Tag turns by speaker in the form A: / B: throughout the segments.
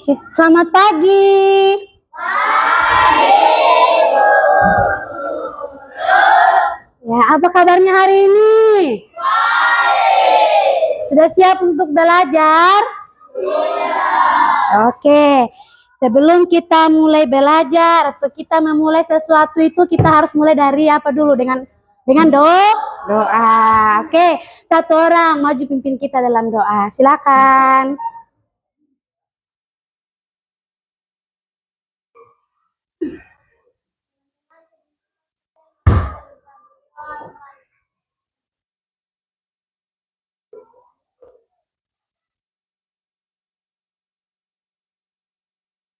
A: Oke, selamat pagi. Ya, apa kabarnya hari ini? Sudah siap untuk belajar? Oke, sebelum kita mulai belajar atau kita memulai sesuatu itu kita harus mulai dari apa dulu? Dengan doa. Oke, satu orang maju pimpin kita dalam doa. Silakan.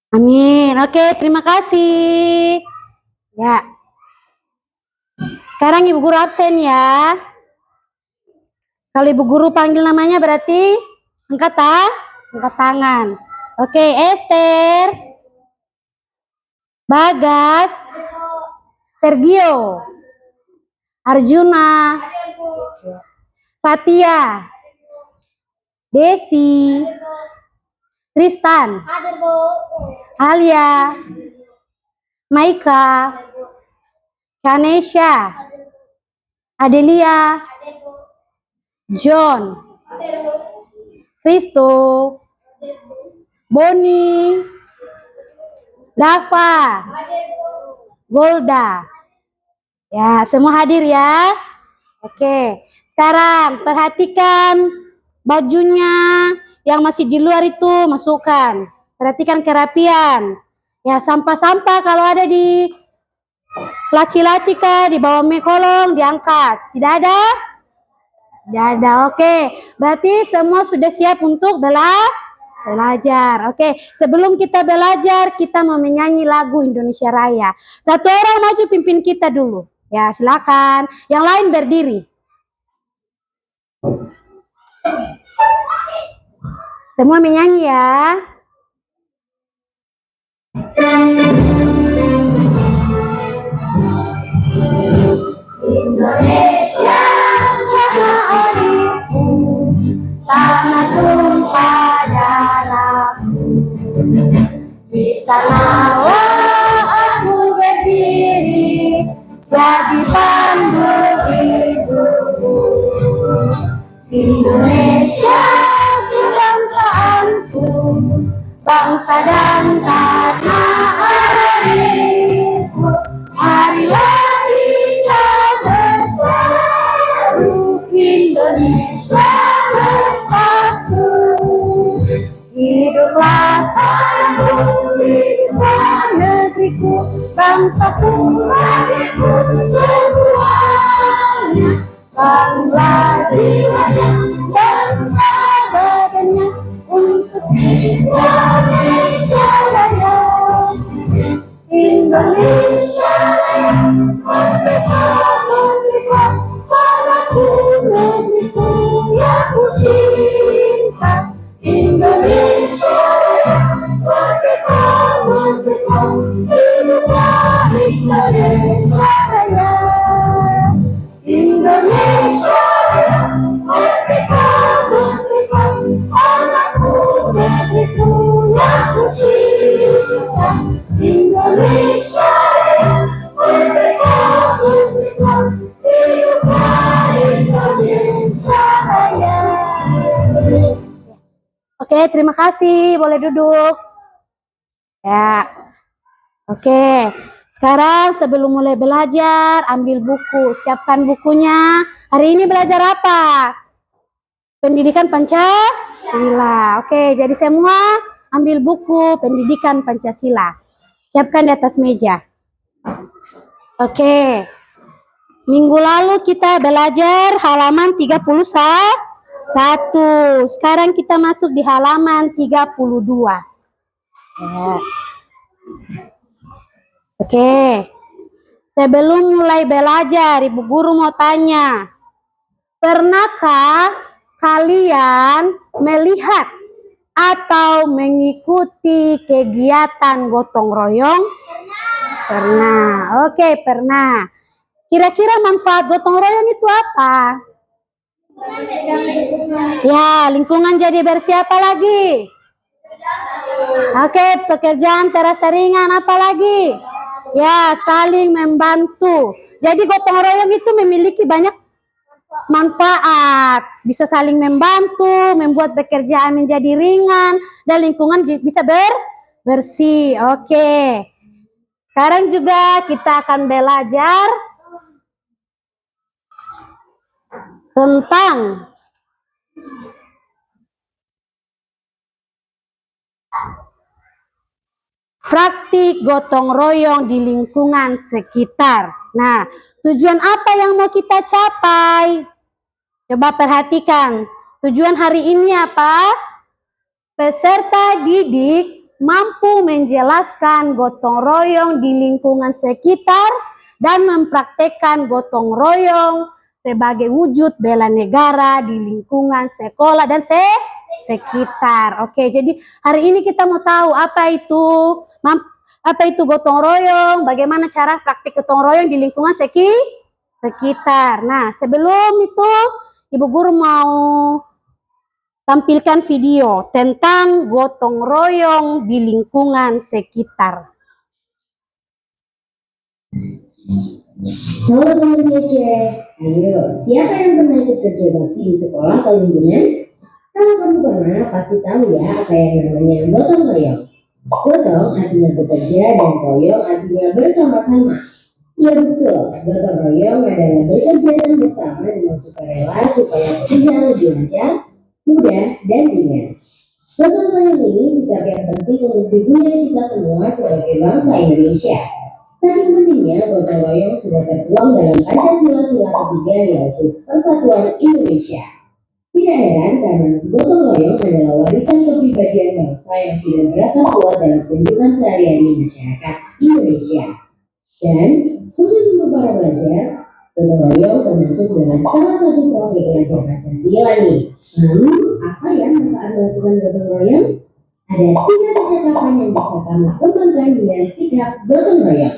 A: Amin. Oke, terima kasih. Ya. Sekarang Ibu Guru absen ya. Kalau Ibu Guru panggil namanya berarti angkat tangan. Oke, Esther, Bagas, Sergio, Arjuna, Fatia, Desi, Tristan, Alia, Maika, Kanesha, Adelia, John, Kristo, Boni, Dava, Golda. Ya, semua hadir ya. Oke, sekarang perhatikan bajunya yang masih di luar itu masukkan. Perhatikan kerapian. Ya, sampah-sampah kalau ada di laci-laci kah, di bawah kolong diangkat. Tidak ada? Tidak ada. Oke, berarti semua sudah siap untuk belajar. Oke, sebelum kita belajar, kita mau menyanyi lagu Indonesia Raya. Satu orang maju pimpin kita dulu. Ya, silakan. Yang lain berdiri. Semua menyanyi ya. Indonesia, tanah airku, tanah tumpah darahku. Di sanalah aku berdiri, jadi pandu hidupku. Indonesia kebangsaanku, bangsa dan tanah airku. Marilah kita bersatu, Indonesia bersatu. Hiduplah tanahku, hiduplah negeriku, bangsaku, adikku semuanya. Bangga jiwanya dan badannya untuk Indonesia Raya. Indonesia Raya, merdeka, merdeka, tanahku, negeriku yang ku cinta. Indonesia Raya, merdeka, merdeka, hiduplah Indonesia Raya. Indonesia Raya, merdeka, merdeka, tanahku, negeriku yang ku cinta. Indonesia Raya, merdeka, merdeka, hiduplah Indonesia Raya. Oke, terima kasih. Boleh duduk. Ya. Oke. Sekarang sebelum mulai belajar, ambil buku, siapkan bukunya. Hari ini belajar apa? Pendidikan Pancasila. Oke, jadi semua ambil buku Pendidikan Pancasila. Siapkan di atas meja. Oke. Minggu lalu kita belajar halaman 31. Sekarang kita masuk di halaman 32. Ya. Oke, sebelum mulai belajar, Ibu Guru mau tanya, pernahkah kalian melihat atau mengikuti kegiatan gotong royong? Pernah. Oke, pernah. Kira-kira manfaat gotong royong itu apa? Ya, lingkungan jadi bersih, apa lagi? Oke, pekerjaan terasa ringan. Apa lagi? Ya, saling membantu. Jadi gotong royong itu memiliki banyak manfaat. Bisa saling membantu, membuat pekerjaan menjadi ringan, dan lingkungan bisa bersih. Oke. Sekarang juga kita akan belajar tentang praktik gotong royong di lingkungan sekitar. Nah, tujuan apa yang mau kita capai? Coba perhatikan. Tujuan hari ini apa? Peserta didik mampu menjelaskan gotong royong di lingkungan sekitar dan mempraktekkan gotong royong sebagai wujud bela negara di lingkungan sekolah dan sekitar. Oke, jadi hari ini kita mau tahu apa itu gotong royong, bagaimana cara praktik gotong royong di lingkungan sekitar. Nah, sebelum itu Ibu Guru mau tampilkan video tentang gotong royong di lingkungan sekitar.
B: Halo teman kece, ayo siapa yang pernah ikut kerja bakti di sekolah atau lingkungan? Kalau kamu pernah, pasti tahu ya apa yang namanya gotong royong. Gotong artinya bekerja dan royong artinya bersama-sama. Iya betul, gotong royong adalah bekerja bersama dengan sukarela supaya pekerjaan lebih lancar, mudah, dan ringan. Gotong royong ini sikap yang penting untuk dipunyai kita semua sebagai bangsa Indonesia. Saking pentingnya, gotong royong sudah tertuang dalam Pancasila sila ketiga yaitu Persatuan Indonesia. Tidak heran karena gotong royong adalah warisan kepribadian bangsa yang sudah berakar kuat dalam kehidupan sehari-hari masyarakat Indonesia. Dan khusus untuk para pelajar, gotong royong termasuk dalam salah satu profil belajar Pancasila nih. Lalu, apa ya manfaat melakukan gotong royong? Ada 3 kecakapan yang bisa kamu kembangkan dengan sikap gotong royong.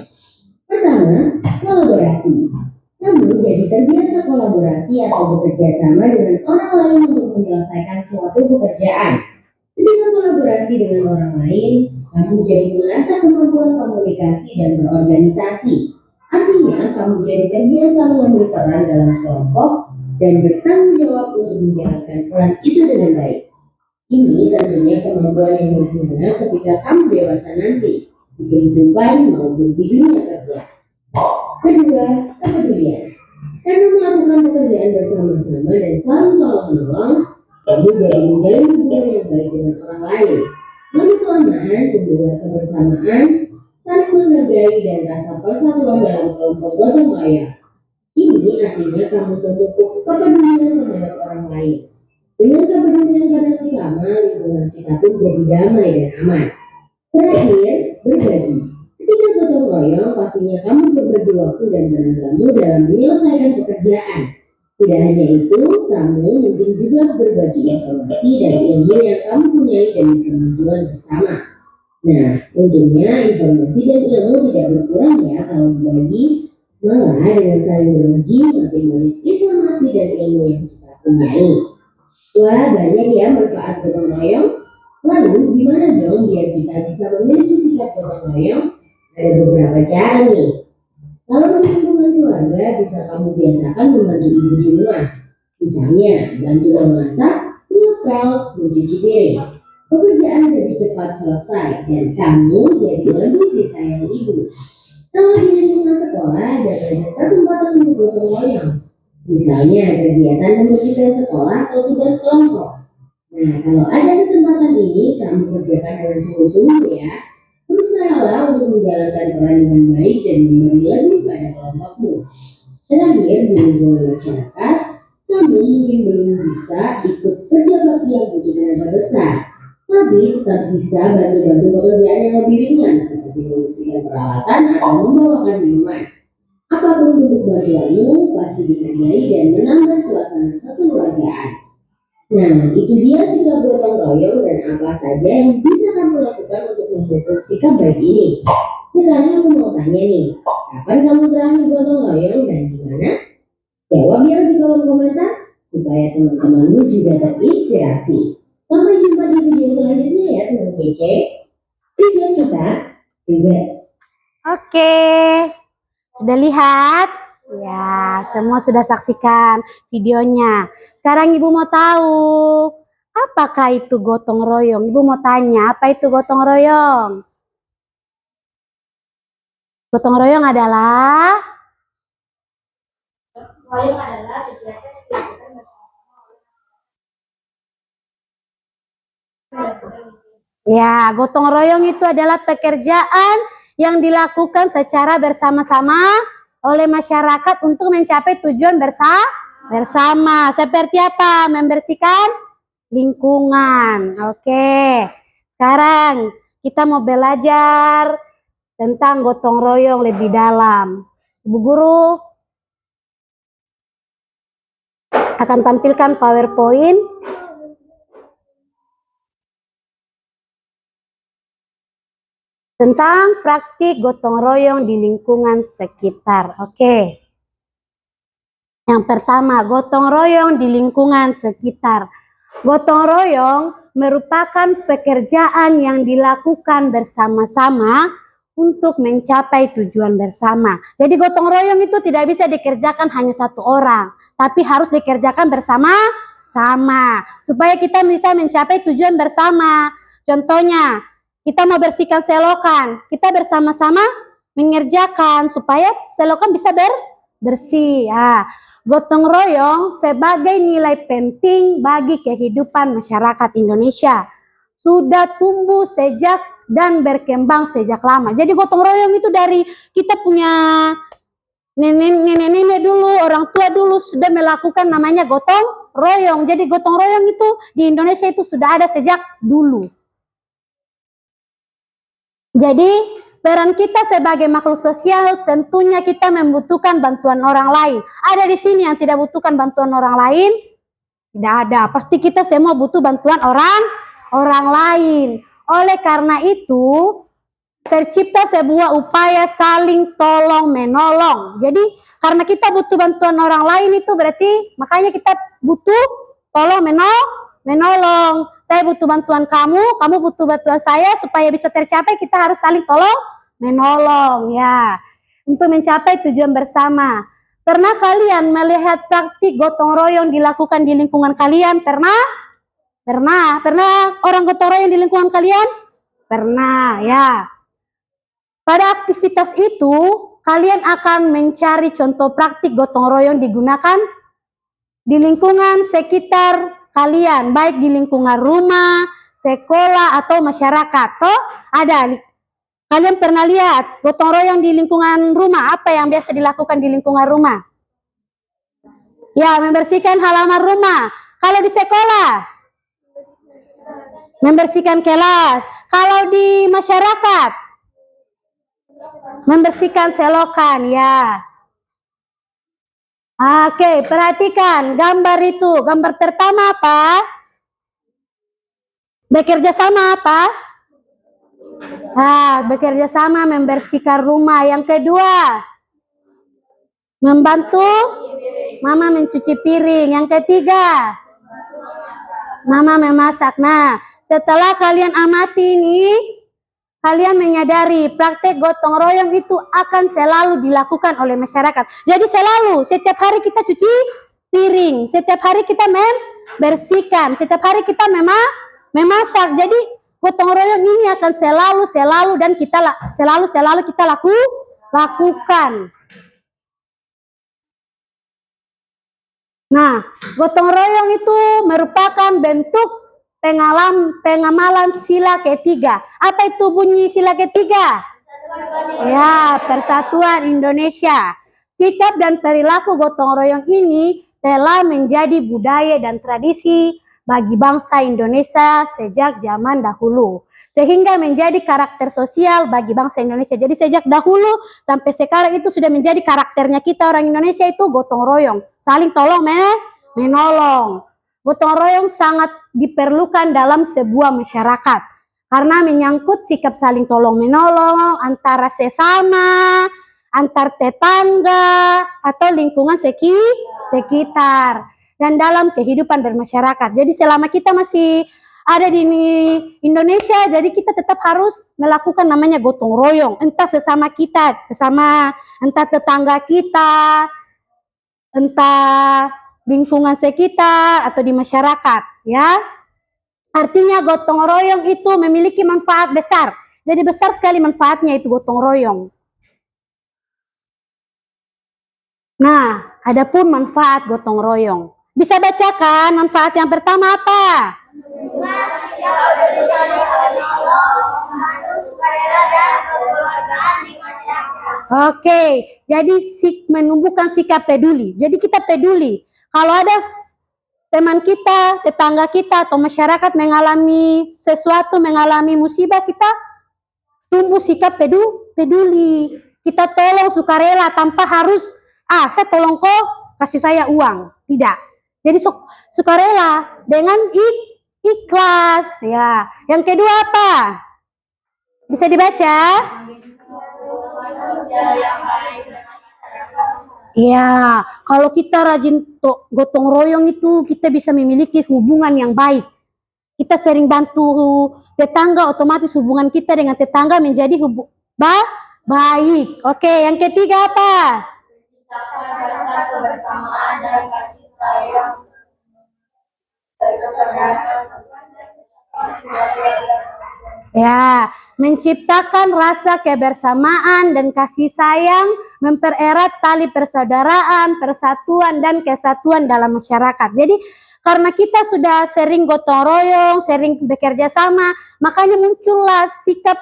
B: Pertama, kolaborasi. Kamu jadi terbiasa kolaborasi atau bekerja sama dengan orang lain untuk menyelesaikan suatu pekerjaan. Ketika kolaborasi dengan orang lain, kamu jadi mengasah kemampuan komunikasi dan berorganisasi. Artinya, kamu jadi terbiasa mengambil peran dalam kelompok dan bertanggung jawab untuk menjalankan peran itu dengan baik. Ini tentunya kemampuan yang berguna ketika kamu dewasa nanti, di kehidupan maupun di dunia kerja. Kedua, kepedulian. Karena melakukan pekerjaan bersama-sama dan saling tolong-menolong, kamu jadi menjalin hubungan yang baik dengan orang lain. Lalu kelamaan tumbuhlah kebersamaan, saling menghargai dan rasa persatuan dalam kelompok gotong royong. Ini artinya kamu memupuk kepedulian terhadap orang lain. Dengan kepedulian pada sesama, lingkungan kita pun jadi damai dan aman. Terakhir, berbagi. Ketika gotong royong, pastinya kamu berbagi waktu dan tenagamu dalam menyelesaikan pekerjaan. Tidak hanya itu, kamu mungkin juga berbagi informasi dan ilmu yang kamu punyai demi kemajuan bersama. Nah, tentunya informasi dan ilmu tidak berkurang ya kalau berbagi. Malah dengan saling berbagi, makin banyak informasi dan ilmu yang kita punyai. Wah, banyak ya manfaat gotong royong. Lalu, gimana dong biar kita bisa memiliki sikap gotong royong? Ada beberapa cara nih. Kalau di lingkungan keluarga, bisa kamu biasakan membantu ibu di rumah. Misalnya, bantu memasak, ngepel, mencuci piring. Pekerjaan jadi cepat selesai dan kamu jadi lebih disayangi ibu. Kalau di lingkungan sekolah, ada banyak kesempatan untuk gotong royong. Misalnya kegiatan pembersihan sekolah atau tugas kelompok. Nah, kalau ada kesempatan ini, kamu kerjakan dengan sungguh-sungguh ya. Berusahalah untuk menjalankan peran dengan baik dan memberi lebih pada kelompokmu. Terakhir, di lingkungan masyarakat, kamu mungkin belum bisa ikut kerja bakti yang butuh tenaga besar, tapi tetap bisa bantu-bantu pekerjaan yang lebih ringan seperti membersihkan peralatan atau membawakan minuman. Apapun bentuk bantuanmu pasti dihargai dan menambah suasana kekeluargaan. Nah, itu dia sikap gotong royong dan apa saja yang bisa kamu lakukan untuk membentuk sikap baik ini. Sekarang aku mau tanya nih, kapan kamu terakhir gotong royong dan gimana? Jawab ya di kolom komentar supaya teman-temanmu juga terinspirasi. Sampai jumpa di video selanjutnya ya teman kece. Tiga coba. Tiga.
A: Oke. Sudah lihat? Ya, semua sudah saksikan videonya. Sekarang Ibu mau tahu, apakah itu gotong royong? Ibu mau tanya, apa itu gotong royong? Gotong royong adalah ya, gotong royong itu adalah pekerjaan yang dilakukan secara bersama-sama oleh masyarakat untuk mencapai tujuan bersama. Seperti apa? Membersihkan lingkungan. Oke. Sekarang kita mau belajar tentang gotong royong lebih dalam. Ibu guru akan tampilkan PowerPoint tentang praktik gotong royong di lingkungan sekitar. Oke. Yang pertama, gotong royong di lingkungan sekitar. Gotong royong merupakan pekerjaan yang dilakukan bersama-sama untuk mencapai tujuan bersama. Jadi gotong royong itu tidak bisa dikerjakan hanya satu orang, tapi harus dikerjakan bersama-sama supaya kita bisa mencapai tujuan bersama. Contohnya, kita mau bersihkan selokan, kita bersama-sama mengerjakan supaya selokan bisa bersih. Ya. Gotong royong sebagai nilai penting bagi kehidupan masyarakat Indonesia sudah tumbuh sejak dan berkembang sejak lama. Jadi gotong royong itu dari kita punya nenek-nenek dulu, orang tua dulu sudah melakukan namanya gotong royong. Jadi gotong royong itu di Indonesia itu sudah ada sejak dulu. Jadi peran kita sebagai makhluk sosial tentunya kita membutuhkan bantuan orang lain. Ada di sini yang tidak butuhkan bantuan orang lain? Tidak ada. Pasti kita semua butuh bantuan orang lain. Oleh karena itu tercipta sebuah upaya saling tolong menolong. Jadi karena kita butuh bantuan orang lain itu berarti makanya kita butuh tolong menolong. Saya butuh bantuan kamu butuh bantuan saya supaya bisa tercapai kita harus saling tolong menolong ya. Untuk mencapai tujuan bersama. Pernah kalian melihat praktik gotong royong dilakukan di lingkungan kalian? Pernah? Pernah orang gotong royong di lingkungan kalian? Pernah ya. Pada aktivitas itu, kalian akan mencari contoh praktik gotong royong digunakan di lingkungan sekitar kalian, baik di lingkungan rumah, sekolah, atau masyarakat. Toh, ada. Kalian pernah lihat gotong royong di lingkungan rumah? Apa yang biasa dilakukan di lingkungan rumah? Ya, membersihkan halaman rumah. Kalau di sekolah, membersihkan kelas. Kalau di masyarakat, membersihkan selokan, ya. Oke, perhatikan gambar itu. Gambar pertama apa? Bekerja sama apa? Bekerja sama membersihkan rumah. Yang kedua, membantu mama mencuci piring. Yang ketiga, mama memasak. Nah, setelah kalian amati ini, kalian menyadari praktek gotong royong itu akan selalu dilakukan oleh masyarakat. Jadi selalu, setiap hari kita cuci piring, setiap hari kita membersihkan, setiap hari kita memasak. Jadi gotong royong ini akan selalu dan kita selalu kita lakukan. Nah, gotong royong itu merupakan bentuk pengamalan sila ketiga. Apa itu bunyi sila ketiga? Ya, Persatuan Indonesia. Sikap dan perilaku gotong royong ini telah menjadi budaya dan tradisi bagi bangsa Indonesia sejak zaman dahulu. Sehingga menjadi karakter sosial bagi bangsa Indonesia. Jadi sejak dahulu sampai sekarang itu sudah menjadi karakternya kita orang Indonesia itu gotong royong. Saling tolong menolong. Gotong royong sangat diperlukan dalam sebuah masyarakat karena menyangkut sikap saling tolong menolong antara sesama, antar tetangga atau lingkungan sekitar dan dalam kehidupan bermasyarakat. Jadi selama kita masih ada di Indonesia, jadi kita tetap harus melakukan namanya gotong royong, entah sesama kita, entah tetangga kita, entah lingkungan sekitar atau di masyarakat, ya. Artinya gotong royong itu memiliki manfaat besar. Jadi besar sekali manfaatnya itu gotong royong. Nah, adapun manfaat gotong royong. Bisa bacakan manfaat yang pertama apa? Oke, jadi menumbuhkan sikap peduli. Jadi kita peduli. Kalau ada teman kita, tetangga kita, atau masyarakat mengalami sesuatu, mengalami musibah, kita tumbuh sikap peduli. Kita tolong sukarela tanpa harus, saya tolong kok, kasih saya uang. Tidak. Jadi sukarela dengan ikhlas. Ya. Yang kedua apa? Bisa dibaca? Ya, kalau kita rajin gotong royong itu kita bisa memiliki hubungan yang baik. Kita sering bantu tetangga, otomatis hubungan kita dengan tetangga menjadi baik. Oke, yang ketiga apa? Menciptakan rasa kebersamaan dan kasih sayang. Ya, menciptakan rasa kebersamaan dan kasih sayang, mempererat tali persaudaraan, persatuan dan kesatuan dalam masyarakat. Jadi karena kita sudah sering gotong royong, sering bekerja sama, makanya muncullah sikap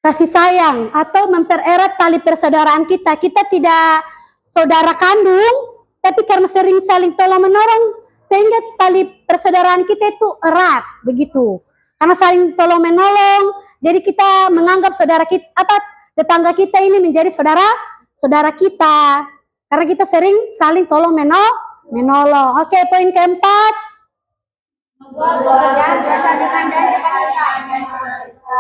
A: kasih sayang atau mempererat tali persaudaraan kita. Kita tidak saudara kandung, tapi karena sering saling tolong menolong, sehingga tali persaudaraan kita itu erat begitu. Karena saling tolong menolong, jadi kita menganggap tetangga kita ini menjadi saudara kita. Karena kita sering saling tolong menolong. Oke, poin keempat.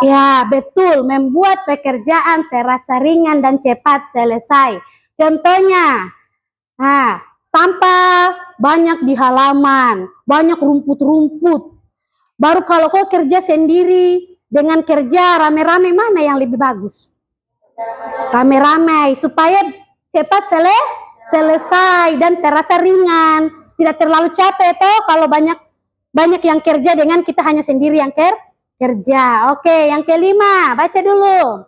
A: Ya, betul. Membuat pekerjaan terasa ringan dan cepat selesai. Contohnya, sampah banyak di halaman, banyak rumput-rumput. Baru kalau kau kerja sendiri, dengan kerja rame-rame mana yang lebih bagus? Rame-rame, supaya cepat selesai dan terasa ringan. Tidak terlalu capek toh kalau banyak yang kerja dengan kita hanya sendiri yang kerja. Oke, yang kelima, baca dulu.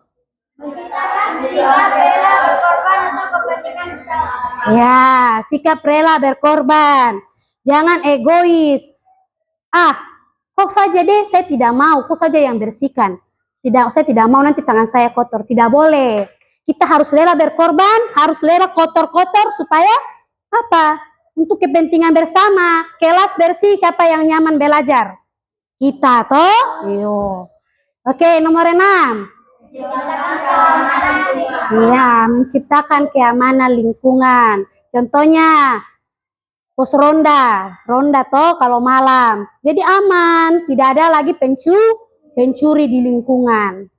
A: Sikap rela berkorban untuk kepentingan bersama. Ya, sikap rela berkorban. Jangan egois. Kok saja deh, saya tidak mau, kok saja yang bersihkan. Saya tidak mau nanti tangan saya kotor. Tidak boleh. Kita harus rela berkorban, harus rela kotor-kotor supaya apa? Untuk kepentingan bersama. Kelas bersih, siapa yang nyaman belajar? Kita toh? Yo. Oke, nomor 6. Ya, menciptakan keamanan lingkungan. Contohnya, pos ronda toh kalau malam. Jadi aman, tidak ada lagi pencuri di lingkungan.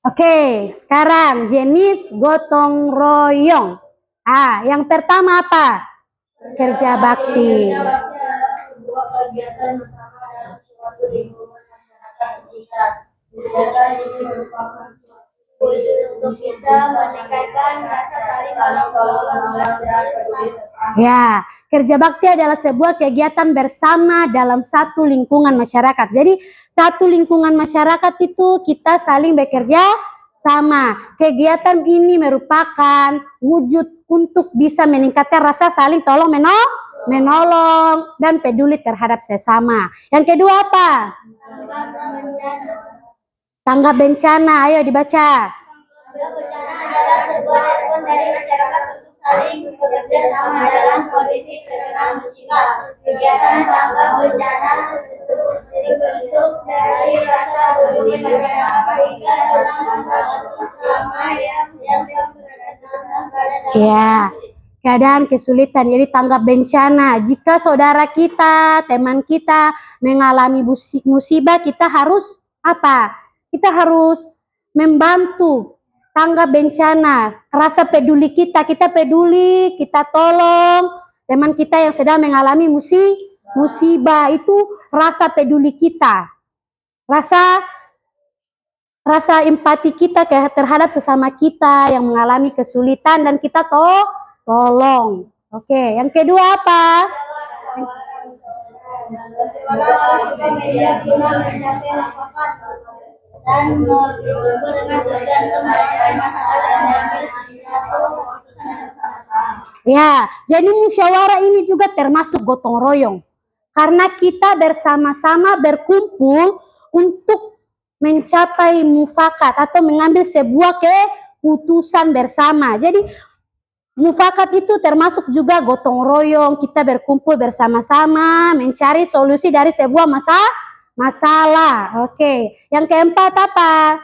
A: Oke, sekarang jenis gotong royong. Yang pertama apa? Kerja bakti. Sebuah kegiatan bersama dalam suatu lingkungan masyarakat sekitar. Kegiatan ini merupakan suatu untuk kita meningkatkan rasa saling tolong dan peduli sesama. Ya, kerja bakti adalah sebuah kegiatan bersama dalam satu lingkungan masyarakat. Jadi satu lingkungan masyarakat itu kita saling bekerja sama. Kegiatan ini merupakan wujud untuk bisa meningkatkan rasa saling tolong menolong dan peduli terhadap sesama. Yang kedua apa? Tanggap bencana. Ayo dibaca. Tanggap bencana adalah sebuah respon dari masyarakat untuk saling bekerja sama dalam kondisi terkena musibah. Kegiatan tanggap bencana tersebut terbentuk dari rasa peduli masyarakat hingga dalam membantu selama yang ya, keadaan kesulitan. Jadi tanggap bencana. Jika saudara kita, teman kita mengalami musibah, kita harus apa? Kita harus membantu. tanggap bencana, rasa peduli kita peduli, kita tolong teman kita yang sedang mengalami musibah, itu rasa peduli kita, rasa empati kita terhadap sesama kita yang mengalami kesulitan dan kita tolong. Oke, yang kedua apa? Ya, jadi musyawarah ini juga termasuk gotong royong. Karena kita bersama-sama berkumpul untuk mencapai mufakat atau mengambil sebuah keputusan bersama. Jadi mufakat itu termasuk juga gotong royong, kita berkumpul bersama-sama mencari solusi dari sebuah masalah. Oke, yang keempat apa?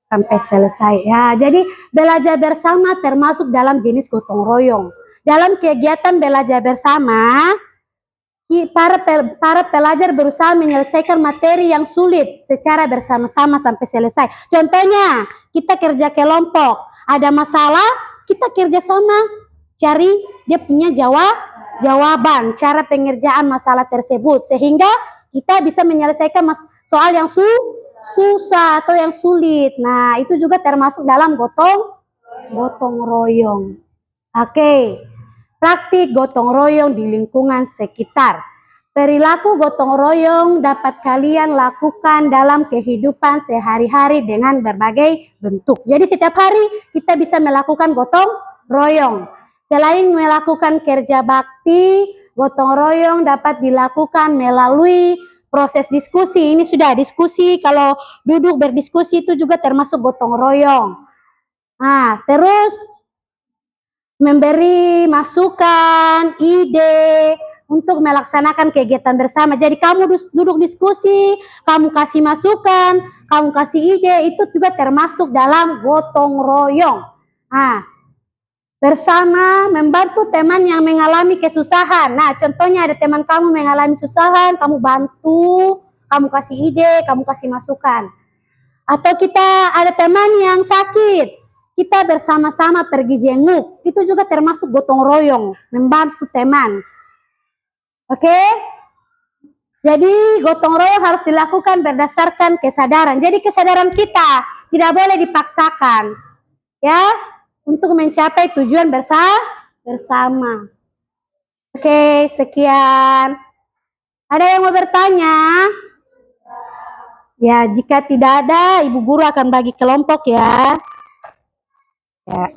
A: Sampai selesai. Ya, jadi belajar bersama termasuk dalam jenis gotong royong. Dalam kegiatan belajar bersama, para pelajar berusaha menyelesaikan materi yang sulit secara bersama-sama sampai selesai. Contohnya, kita kerja kelompok, ada masalah, kita kerja sama, cari dia punya jawaban, cara pengerjaan masalah tersebut, sehingga kita bisa menyelesaikan soal yang susah atau yang sulit. Nah, itu juga termasuk dalam gotong royong. Oke. Praktik gotong royong di lingkungan sekitar. Perilaku gotong royong dapat kalian lakukan dalam kehidupan sehari-hari dengan berbagai bentuk. Jadi setiap hari kita bisa melakukan gotong royong. Selain melakukan kerja bakti, gotong royong dapat dilakukan melalui proses diskusi. Ini sudah diskusi, kalau duduk berdiskusi itu juga termasuk gotong royong. Nah, terus memberi masukan, ide untuk melaksanakan kegiatan bersama. Jadi kamu duduk diskusi, kamu kasih masukan, kamu kasih ide, itu juga termasuk dalam gotong royong. Nah, bersama membantu teman yang mengalami kesusahan. Nah, contohnya ada teman kamu mengalami kesusahan, kamu bantu, kamu kasih ide, kamu kasih masukan. Atau kita ada teman yang sakit, kita bersama-sama pergi jenguk, itu juga termasuk gotong royong, membantu teman. Oke? Jadi gotong royong harus dilakukan berdasarkan kesadaran. Jadi kesadaran kita tidak boleh dipaksakan, ya, untuk mencapai tujuan bersama. Oke, sekian. Ada yang mau bertanya? Ya, jika tidak ada, Ibu Guru akan bagi kelompok ya. Ya.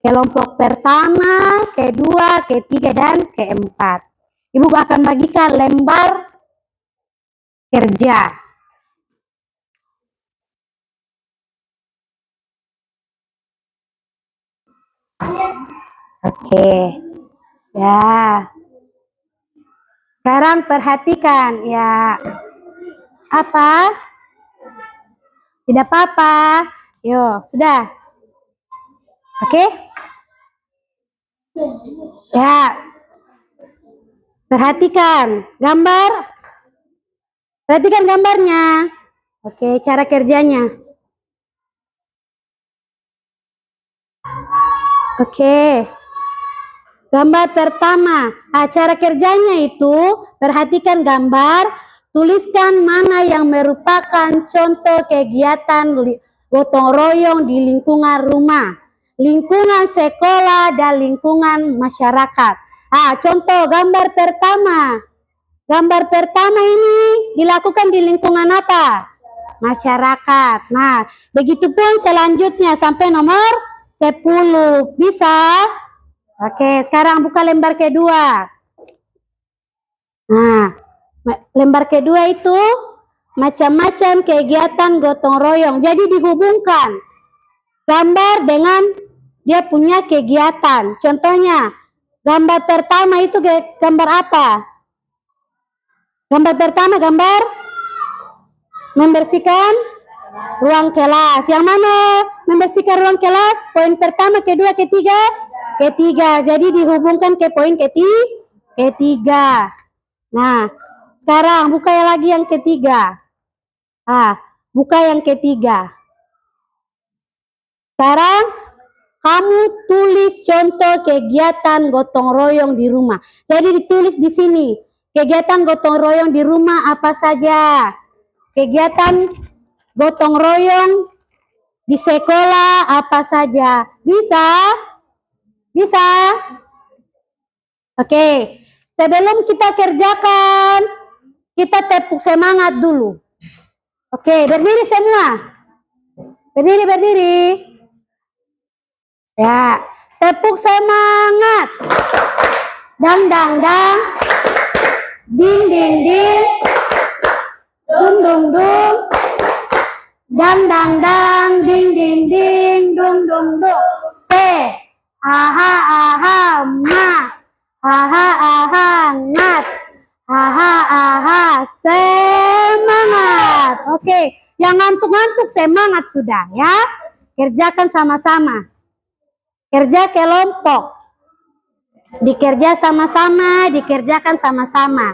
A: Kelompok pertama, kedua, ketiga, dan keempat. Ibu akan bagikan lembar kerja. Oke. Ya. Sekarang perhatikan ya. Apa? Tidak apa-apa. Yo, sudah. Oke? Ya. Perhatikan gambar. Perhatikan gambarnya. Oke, cara kerjanya. Oke. Gambar pertama. Cara kerjanya itu, perhatikan gambar, tuliskan mana yang merupakan contoh kegiatan gotong royong di lingkungan rumah, lingkungan sekolah, dan lingkungan masyarakat. Contoh gambar pertama. Gambar pertama ini dilakukan di lingkungan apa? Masyarakat. Nah, begitupun selanjutnya sampai nomor 10. Bisa? Oke, sekarang buka lembar kedua. Nah, lembar kedua itu macam-macam kegiatan gotong royong. Jadi dihubungkan gambar dengan dia punya kegiatan. Contohnya, gambar pertama itu gambar apa? Gambar pertama gambar membersihkan ruang kelas. Yang mana membersihkan ruang kelas? Poin pertama, kedua, ketiga? Ketiga. Jadi dihubungkan ke poin ketiga. Nah, sekarang buka lagi yang ketiga. Buka yang ketiga. Sekarang kamu tulis contoh kegiatan gotong royong di rumah. Jadi ditulis di sini. Kegiatan gotong royong di rumah apa saja? Kegiatan gotong royong di sekolah apa saja? Bisa? Bisa? Oke. Sebelum kita kerjakan, kita tepuk semangat dulu. Oke, berdiri semua. Berdiri. Ya, tepuk semangat. Dang. Ding. Dung. Dang. Ding. Dung. Se. Aha, ma. Aha, ngat. Aha, semangat. Oke, yang ngantuk-ngantuk semangat sudah ya. Kerjakan sama-sama. Kerja kelompok. Dikerja sama-sama, dikerjakan sama-sama.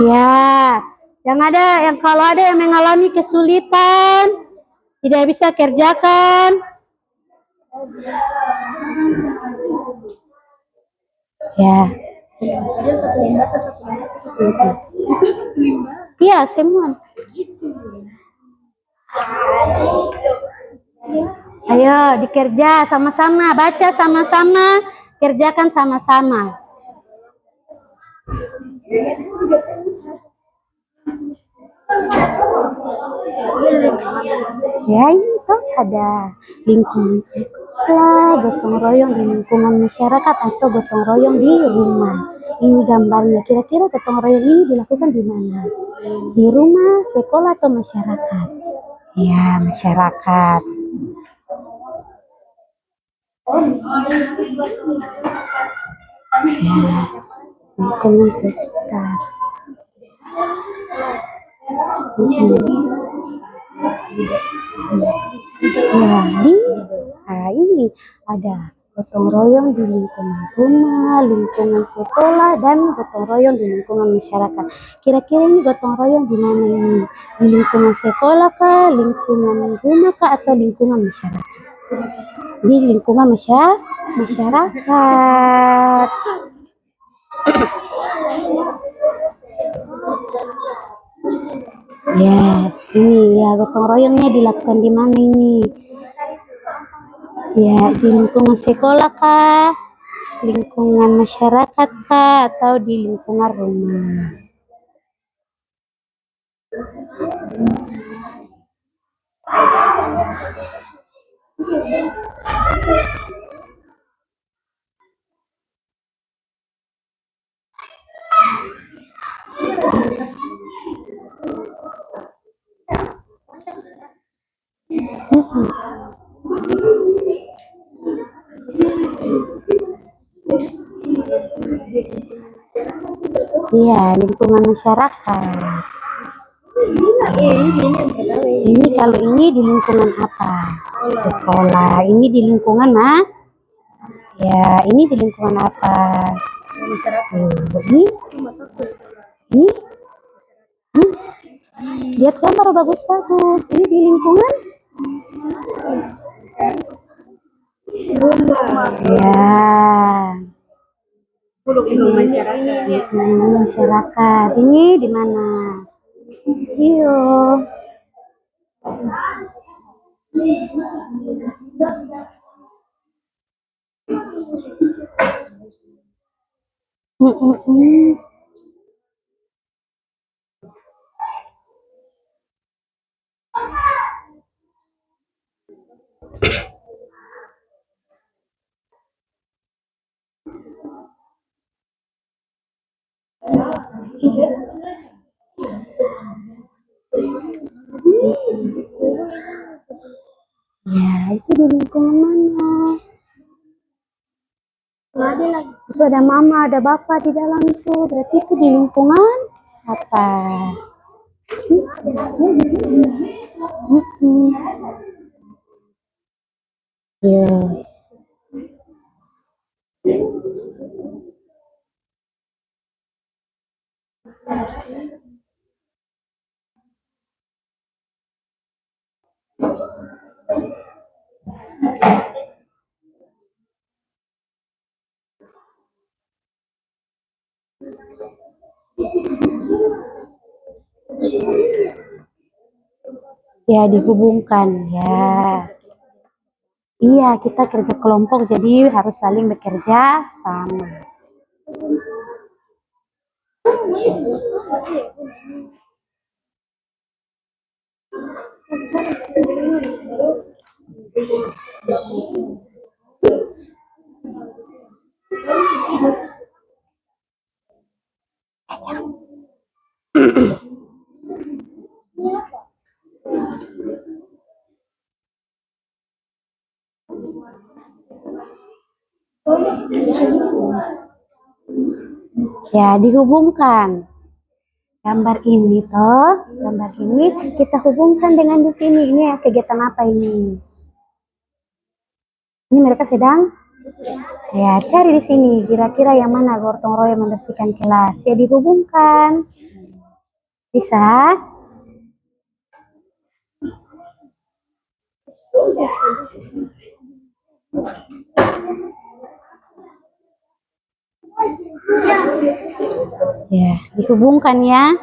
A: Ya, kalau ada yang mengalami kesulitan, tidak bisa kerjakan. Ya. Iya, semua. Ayo dikerja sama-sama, baca sama-sama, kerjakan sama-sama. Ya, ini kan ada lingkungan sekolah, gotong royong di lingkungan masyarakat, atau gotong royong di rumah. Ini gambarnya. Kira-kira gotong royong ini dilakukan di mana? Di rumah, sekolah, atau masyarakat? Ya, masyarakat. Ya, lingkungan sekitar. Ya, ini ada gotong royong di lingkungan rumah, lingkungan sekolah, dan gotong royong di lingkungan masyarakat. Kira-kira ini gotong royong di mana ini? Di lingkungan sekolah kah, lingkungan rumah kah, atau lingkungan masyarakat? Di lingkungan masyarakat. Ya, ini ya gotong royongnya dilakukan di mana ini? Ya, di lingkungan sekolah kah, lingkungan masyarakat kah, atau di lingkungan rumah? Iya, lingkungan masyarakat. Ini kalau ini di lingkungan apa? Sekolah. Ini di lingkungan Ya, ini di lingkungan apa? Ini? Lihat gambar bagus-bagus. Ini di lingkungan? Ya. Masyarakat. Ini di mana? Iyo. Ya, itu di lingkungan mana? Ada lagi. Itu ada mama, ada bapak di dalam itu. Berarti itu di lingkungan Apa? Mm-mm. Ya, ya dihubungkan ya. Iya, kita kerja kelompok jadi harus saling bekerja sama. Ya, dihubungkan. Gambar ini toh, gambar ini kita hubungkan dengan di sini. Ini ya kegiatan apa ini? Ini mereka sedang ya cari di sini. Kira-kira yang mana gotong royong membersihkan kelas? Ya dihubungkan. Bisa? Ya, dihubungkan ya.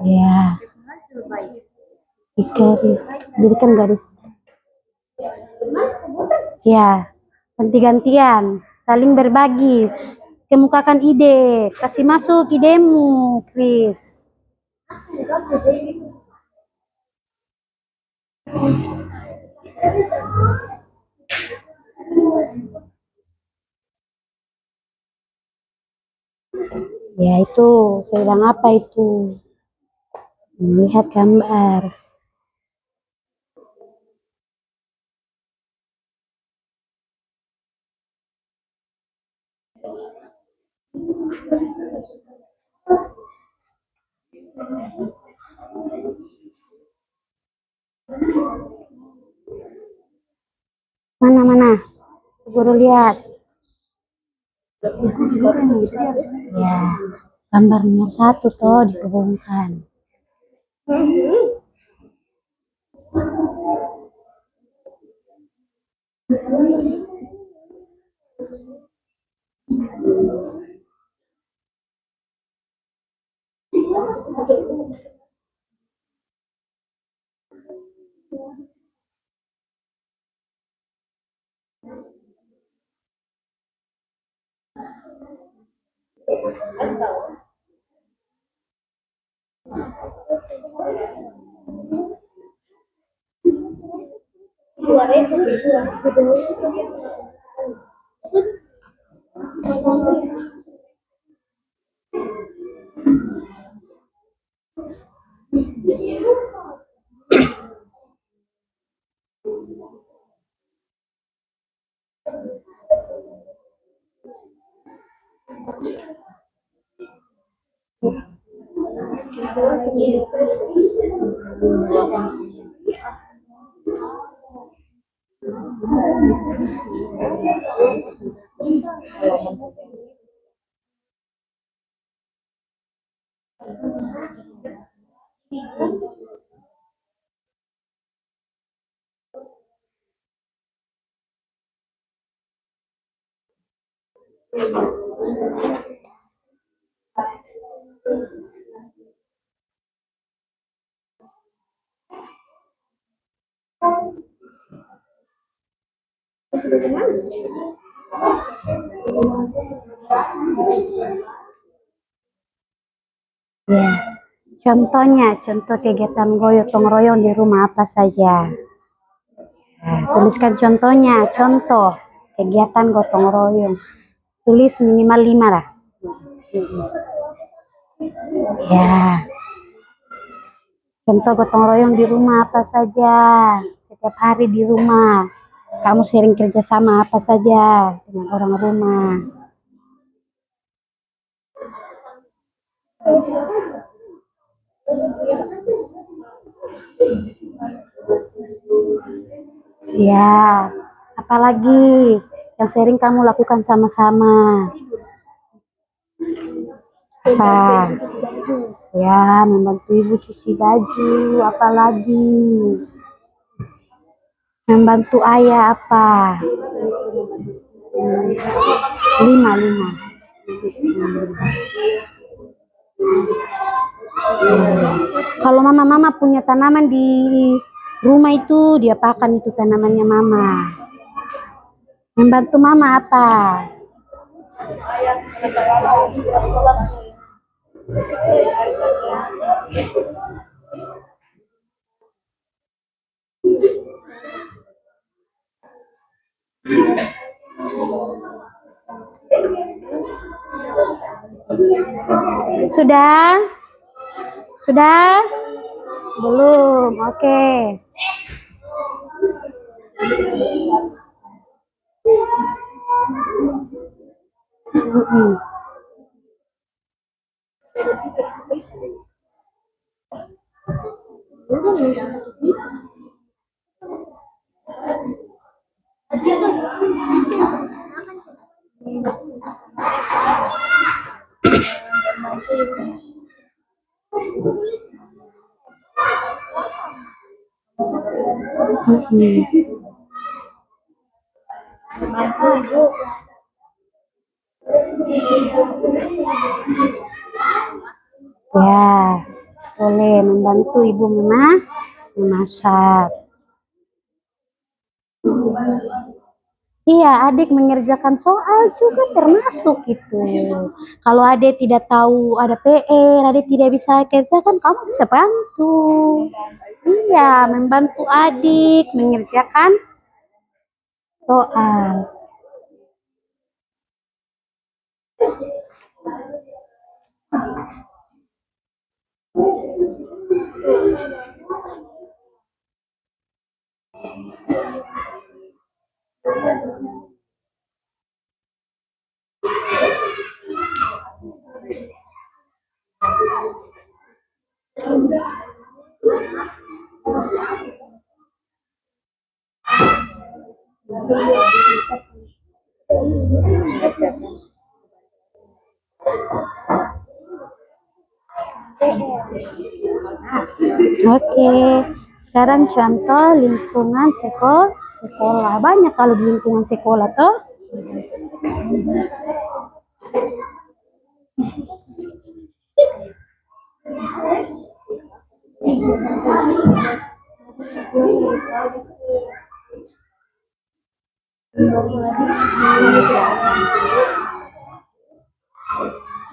A: Ya, di garis. Jadikan garis. Ya, ganti-gantian, saling berbagi, kemukakan ide, kasih masuk idemu, Chris. Ya itu, saya bilang apa itu? Melihat gambar. Mana? Guru lihat. Ya, gambar nomor 1 toh dihubungkan. Ya, contoh kegiatan gotong royong di rumah apa saja. Nah, tuliskan contohnya, contoh kegiatan gotong royong. Tulis minimal 5 lah. Ya, contoh gotong royong di rumah apa saja. Setiap hari di rumah. Kamu sering kerjasama apa saja dengan orang rumah. Ya, apalagi yang sering kamu lakukan sama-sama? Apa? Ya, membantu ibu cuci baju, apalagi? Membantu ayah apa? Lima, lima. Kalau mama-mama punya tanaman di rumah itu, dia pakan itu tanamannya mama. Membantu mama apa? Sudah? Sudah? Belum, oke. Ya, boleh membantu ibu memasak. Iya, adik mengerjakan soal juga termasuk itu. Kalau adik tidak tahu ada PR, adik tidak bisa kerjakan, kamu bisa bantu. Iya, membantu adik mengerjakan soal. Oke, sekarang contoh lingkungan sekolah. Banyak kalau di lingkungan sekolah toh.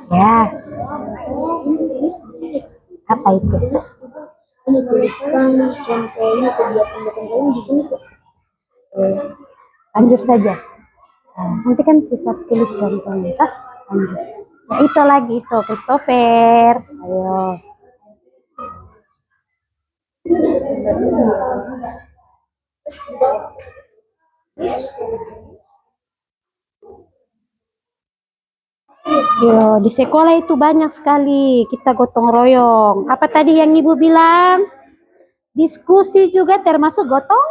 A: Ya, apa itu?
C: Ini tuliskan contohnya kegiatan kalian di sini kok.
A: Lanjut saja. Nah, nanti kan sisa tulis contohnya, toh? Lanjut. Ya, itu lagi itu, Christopher. Ayo. Yo, di sekolah itu banyak sekali kita gotong royong. Apa tadi yang ibu bilang? Diskusi juga termasuk gotong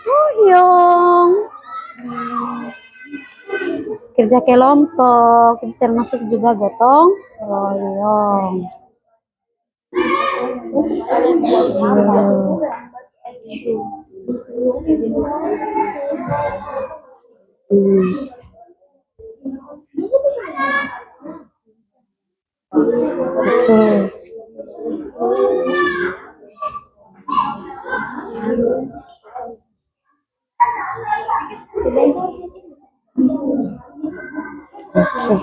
A: royong. Kerja kelompok itu termasuk juga gotong royong. Oke. Oke.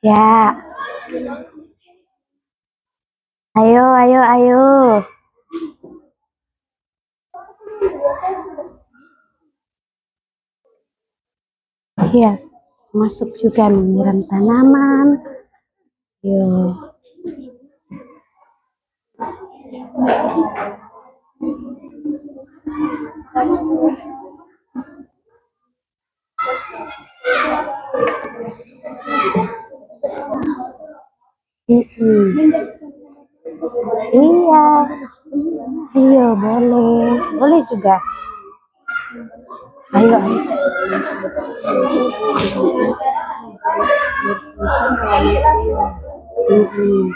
A: Ya. Ayo, ayo, ayo. Iya, masuk juga menyiram tanaman. Yo. Iya, boleh. Boleh juga. Ayo. Mm-mm.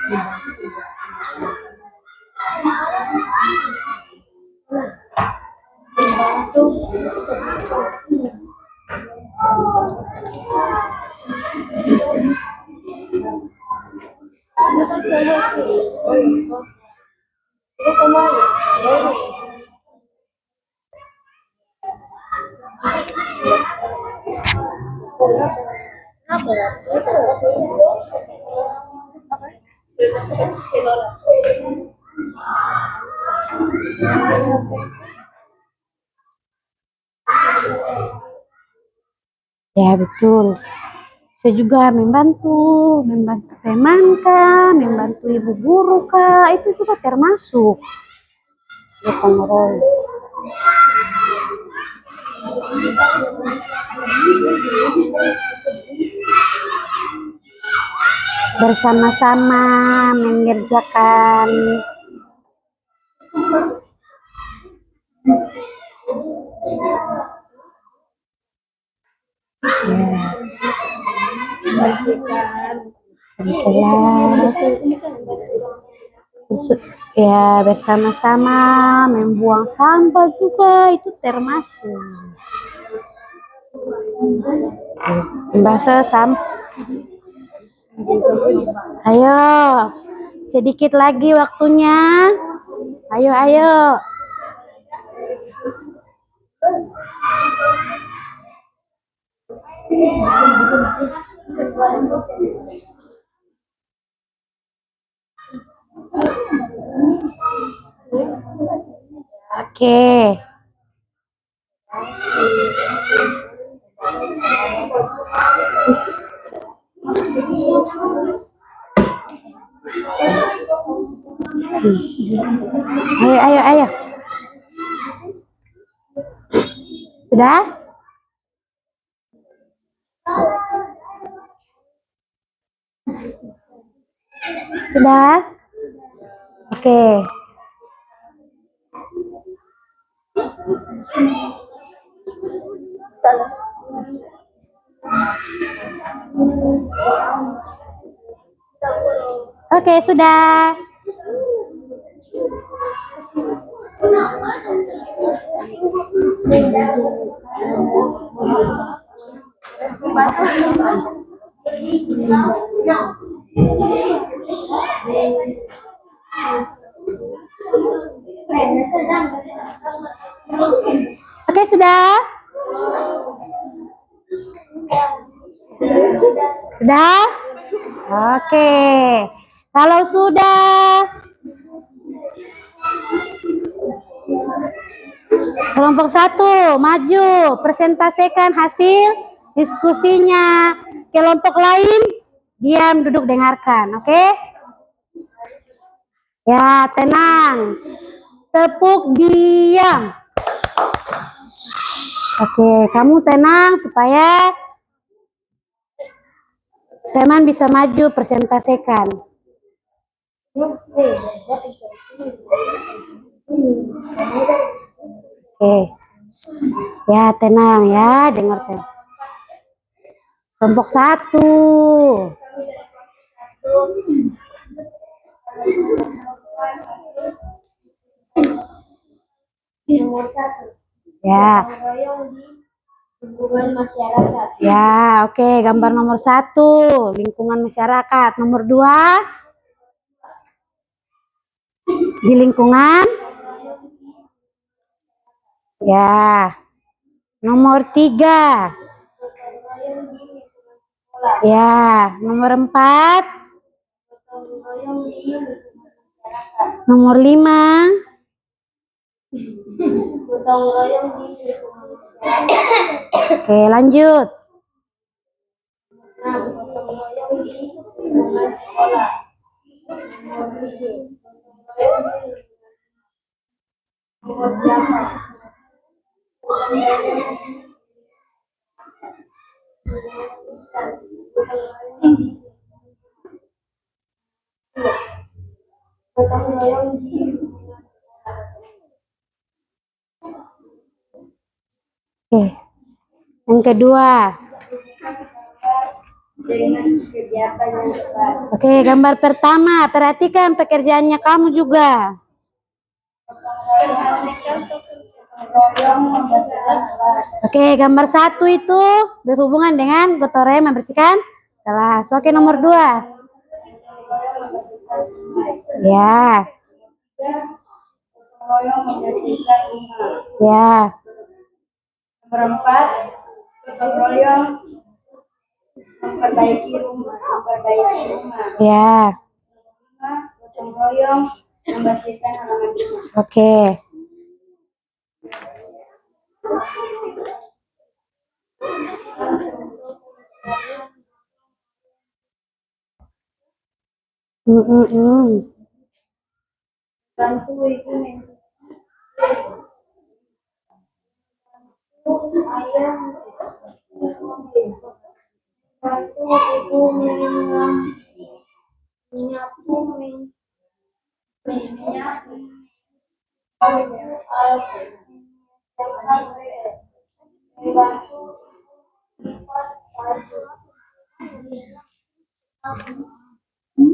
A: Ya, betul. Saya juga membantu teman kah, membantu ibu guru kah, itu juga termasuk gotong royong. Bersama-sama mengerjakan. Kelas. Ya, bersama-sama membuang sampah juga itu termasuk. Bahasa sampah. Ayo, sedikit lagi waktunya. Ayo, ayo. Oke. Ayo, ayo, ayo. Sudah? Sudah? Oke. Oke, sudah. Oke, sudah? Sudah? Oke. Kalau sudah, kelompok 1 maju, presentasikan hasil diskusinya. Kelompok lain diam, duduk dengarkan, oke? Ya, tenang. Tepuk diam. Oke, kamu tenang supaya teman bisa maju presentasikan. Oke. Ya, tenang ya, dengar tenang. Kelompok 1.
C: Nomor 1.
A: Ya.
C: Lingkungan masyarakat.
A: Ya, oke. Gambar nomor 1, lingkungan masyarakat. Nomor 2, di lingkungan. Ya. Nomor 3. Ya. Nomor 4. Nomor 5.
C: Gotong royong di lingkungan masyarakat.
A: Oke, lanjut.
C: Nah, gotong royong di lingkungan sekolah. Nomor 7. Gotong royong di nomor 8. Gotong royong di gotong royong di lingkungan sekolah.
A: Oke. Yang kedua.
C: Dengan kegiatan yang tepat.
A: Oke, gambar pertama, perhatikan pekerjaannya kamu juga.
C: Royong membersihkan kelas.
A: Oke, gambar satu itu berhubungan dengan gotong royong membersihkan kelas. Oke, nomor 2.
C: Royong membersihkan sungai.
A: Ya,
C: 3. Royong membersihkan rumah.
A: ya,
C: Nomor 4. Gotong royong memperbaiki rumah.
A: ya.
C: 5. Gotong royong membersihkan halaman rumah.
A: Oke.
C: Bantu ibu ayah bantu ibu menyapu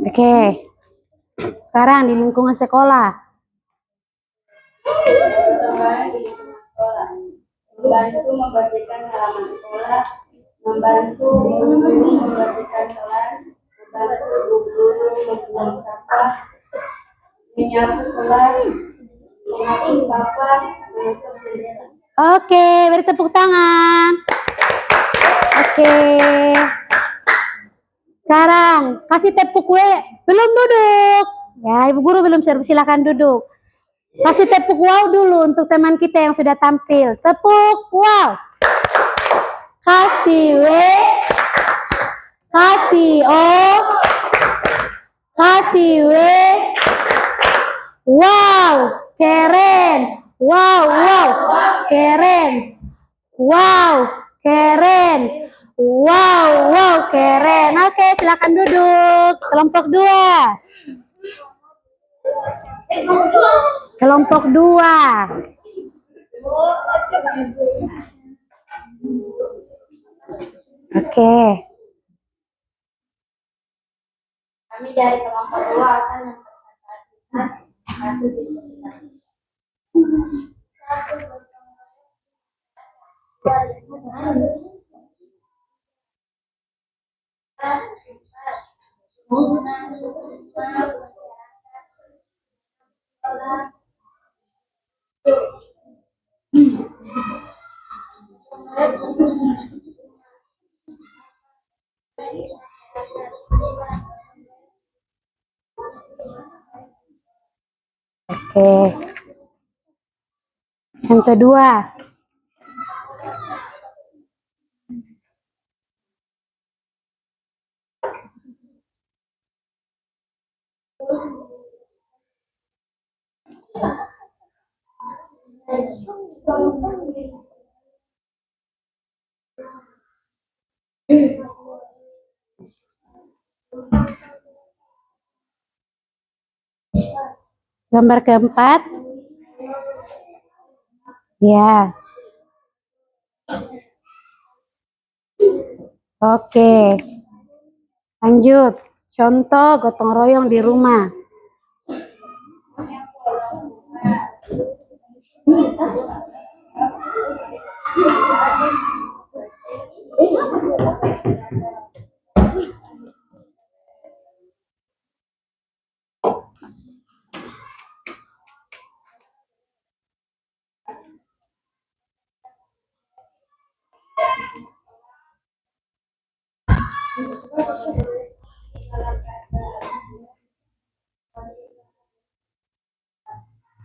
A: Oke. Sekarang di lingkungan sekolah.
C: membantu membersihkan halaman sekolah, membantu guru membersihkan kelas, membantu guru membuang sampah, menyapu kelas, menghapus papan, menutup jendela.
A: Oke, beri tepuk tangan. Oke. Sekarang kasih tepuk belum duduk. Ya, Ibu Guru belum silakan duduk. Kasih tepuk wow dulu untuk teman kita yang sudah tampil. Tepuk wow. Kasih W. Kasih O. Kasih W. Wow, keren. Wow, wow, keren. Wow, keren. Wow, wow, keren. Oke, silakan duduk. Kelompok 2. Kelompok 2. Oke.
C: Kami dari kelompok 2 akan mempresentasikan hasil diskusi kami.
A: Oke. Yang kedua. Gambar keempat. Ya. Oke. Lanjut. Contoh gotong royong di rumah.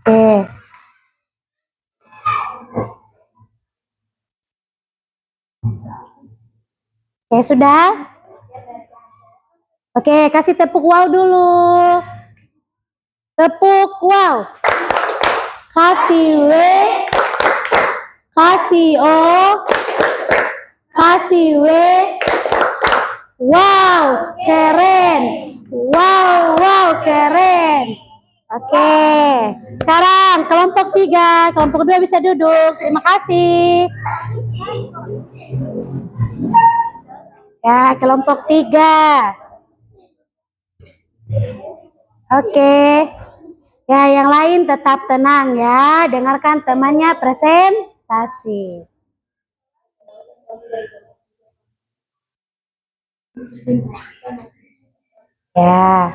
A: Oke. Oke, sudah? Oke, kasih tepuk wow dulu. Tepuk wow. Kasih W. Kasih O. Kasih W. Wow, keren. Wow, wow, keren. Oke. Sekarang kelompok 3, kelompok 2 bisa duduk. Terima kasih. Ya, kelompok 3. Oke. Ya, yang lain tetap tenang ya. Dengarkan temannya presentasi. Ya.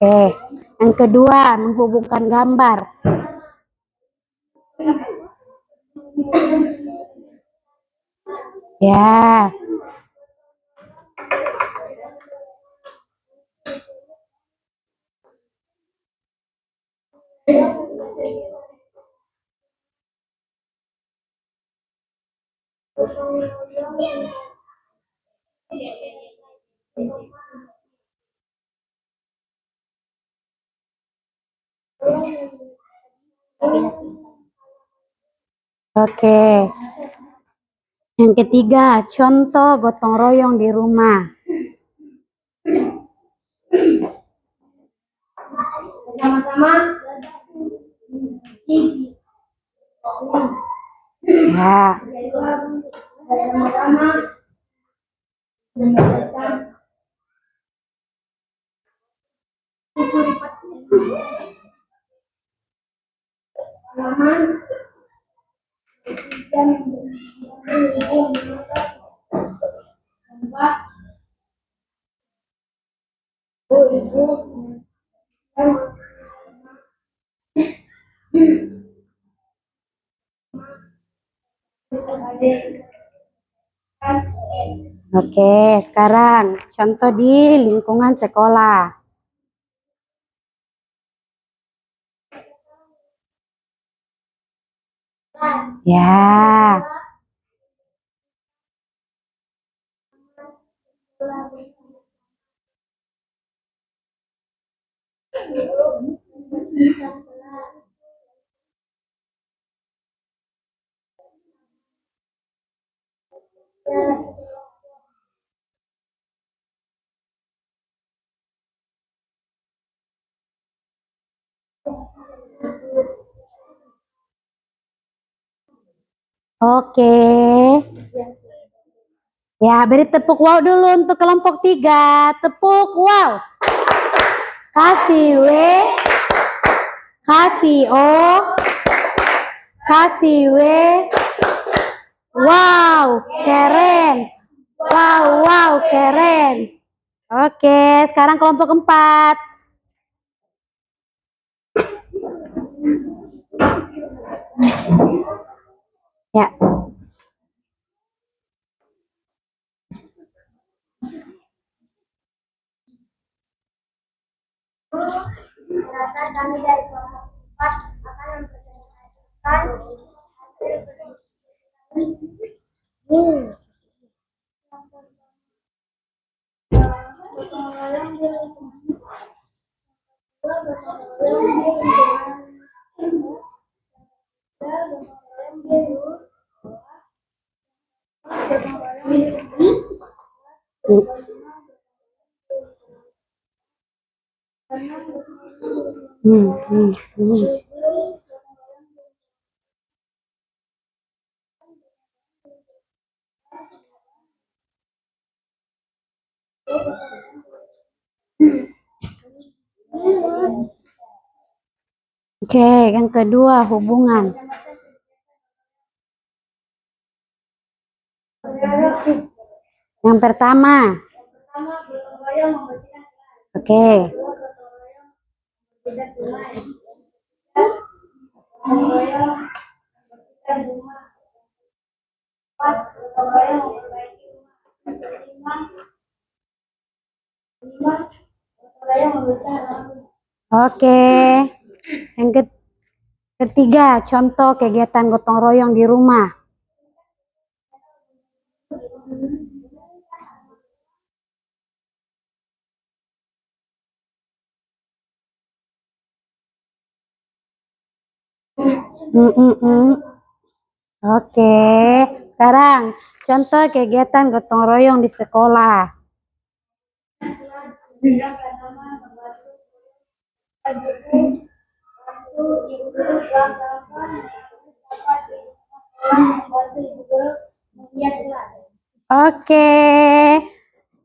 A: Oke. Yang kedua, menghubungkan gambar. Ya. Oke. Yang ketiga, contoh gotong royong di rumah.
C: Bersama-sama
A: Ya.
C: bersama-sama membesarkan halaman dan tempat ibu dan adik.
A: Oke, sekarang contoh di lingkungan sekolah. Ya. Oke. Ya, beri tepuk wow dulu untuk kelompok 3. Tepuk wow. Kasih W, kasih O, kasih W. Wow, keren. Wow, keren. Oke, sekarang kelompok 4. Ya.
C: Kami dari kelompok 4 akan mempresentasikan
A: Oke, yang kedua hubungan. Yang pertama.
C: gotong royong membersihkan kelas.
A: Oke.
C: Kedua, gotong royong tidak sungai. Gotong royong membersihkan rumah. 4, gotong royong memperbaiki rumah. 5, gotong royong membersihkan halaman.
A: Oke. Yang ketiga, contoh kegiatan gotong royong di rumah. Oke, sekarang contoh kegiatan gotong royong di sekolah.
C: Silakan nama membantu bantu ibu guru buang sampah, dapat di sekolah membantu ibu guru menghias kelas.
A: Oke,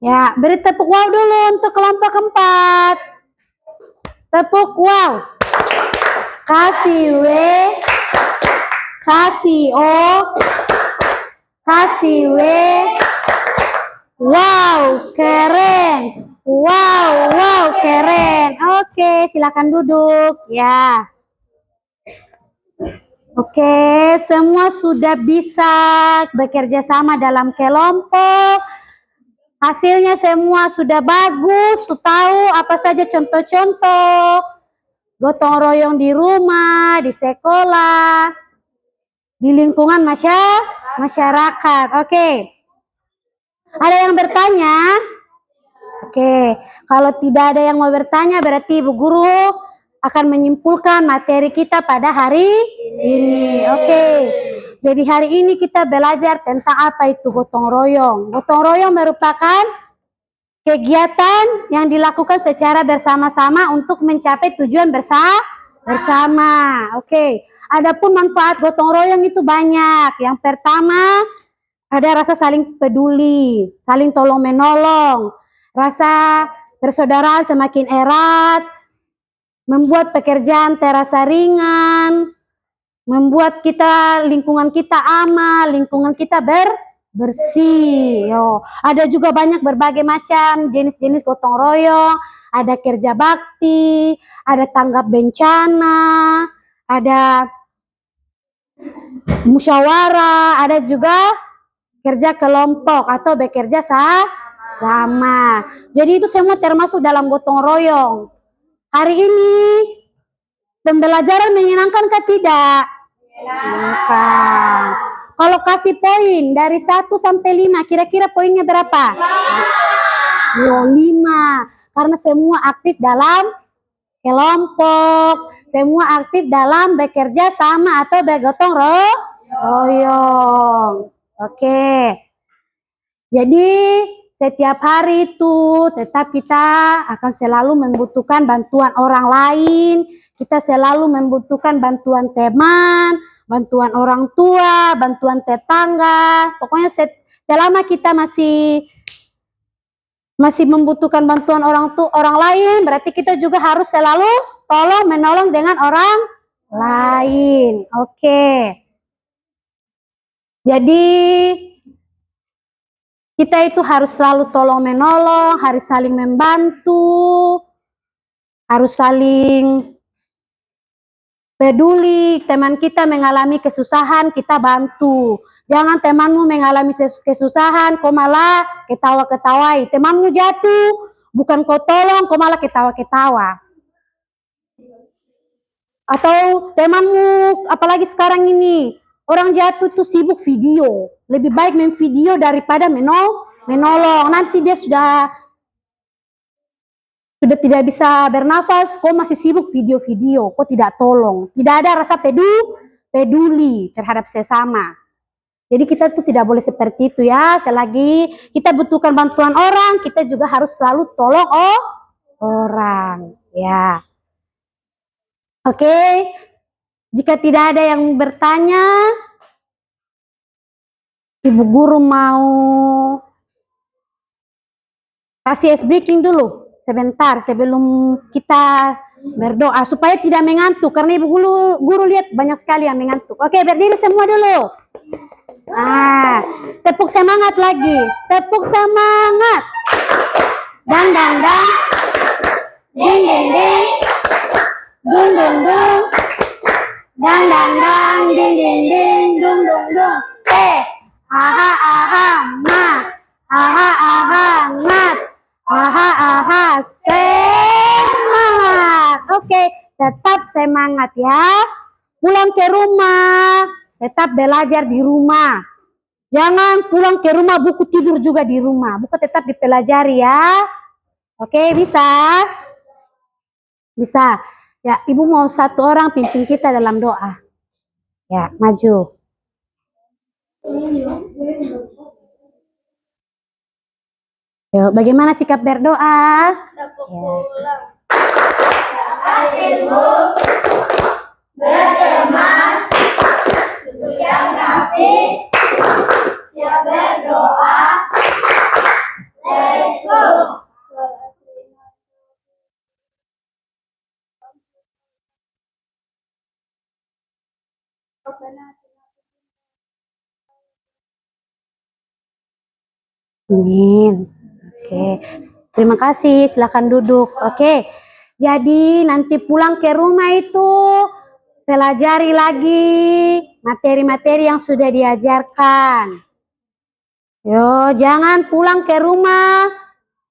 A: ya beri tepuk wow dulu untuk kelompok keempat. Tepuk wow. Kasih W, kasih O, kasih W. Wow, keren. Wow, keren. Oke, silakan duduk ya. Oke, semua sudah bisa bekerja sama dalam kelompok. Hasilnya semua sudah bagus, sudah tahu apa saja contoh-contoh gotong royong di rumah, di sekolah, di lingkungan masyarakat. Oke. Ada yang bertanya? Oke, kalau tidak ada yang mau bertanya berarti Ibu Guru akan menyimpulkan materi kita pada hari ini. Oke. Jadi hari ini kita belajar tentang apa itu gotong royong. Gotong royong merupakan kegiatan yang dilakukan secara bersama-sama untuk mencapai tujuan bersama. Oke. Adapun manfaat gotong royong itu banyak. Yang pertama, ada rasa saling peduli, saling tolong menolong, rasa persaudaraan semakin erat, membuat pekerjaan terasa ringan, membuat lingkungan kita aman, lingkungan kita bersih. Yo, ada juga banyak berbagai macam jenis-jenis gotong royong, ada kerja bakti, ada tanggap bencana, ada musyawarah, ada juga kerja kelompok atau bekerja sama. Jadi itu semua termasuk dalam gotong royong. Hari ini pembelajaran menyenangkan kah tidak? Menyenangkan. Kalau kasih poin dari 1 sampai 5, kira-kira poinnya berapa? 5. Karena semua aktif dalam kelompok, semua aktif dalam bekerja sama atau bergotong royong. Oke. Jadi setiap hari itu tetap kita akan selalu membutuhkan bantuan orang lain, kita selalu membutuhkan bantuan teman, bantuan orang tua, bantuan tetangga. Pokoknya selama kita masih membutuhkan bantuan orang lain, berarti kita juga harus selalu tolong menolong dengan orang lain. Oke. Jadi kita itu harus selalu tolong menolong, harus saling membantu, harus saling peduli. Teman kita mengalami kesusahan, kita bantu. Jangan temanmu mengalami kesusahan, kau malah ketawa-ketawai. Temanmu jatuh, bukan kau tolong, kau malah ketawa-ketawa. Atau temanmu, apalagi sekarang ini, orang jatuh tuh sibuk video. Lebih baik memvideo daripada menolong. Nanti dia sudah tidak bisa bernafas, kok masih sibuk video-video, kok tidak tolong. Tidak ada rasa peduli terhadap sesama. Jadi kita tuh tidak boleh seperti itu ya. Selagi kita butuhkan bantuan orang, kita juga harus selalu tolong orang. Ya. Oke. Jika tidak ada yang bertanya, Ibu Guru mau kasih ice breaking dulu sebentar sebelum kita berdoa supaya tidak mengantuk karena Ibu Guru lihat banyak sekali yang mengantuk. Oke, berdiri semua dulu. Nah, tepuk semangat lagi. Tepuk semangat. Dang dang dang. Ding ding ding. Dung dung dung. Dang dang dang. Ding ding ding. Dung dung dung. Aha aha ma. Aha aha ngat. Aha aha semangat. Oke, tetap semangat ya. Pulang ke rumah, tetap belajar di rumah. Jangan pulang ke rumah buku tidur juga di rumah. Buku tetap dipelajari ya. Oke, bisa? Bisa. Ya, Ibu mau satu orang pimpin kita dalam doa. Ya, maju. Yuk, bagaimana sikap berdoa?
C: Tepuk
A: Ya.
C: pulang. Dapat ilmu, berkemas, duduk yang rapi, siap berdoa. Let's go.
A: Amin. Oke, terima kasih. Silakan duduk. Oke, jadi nanti pulang ke rumah itu pelajari lagi materi-materi yang sudah diajarkan. Yo, jangan pulang ke rumah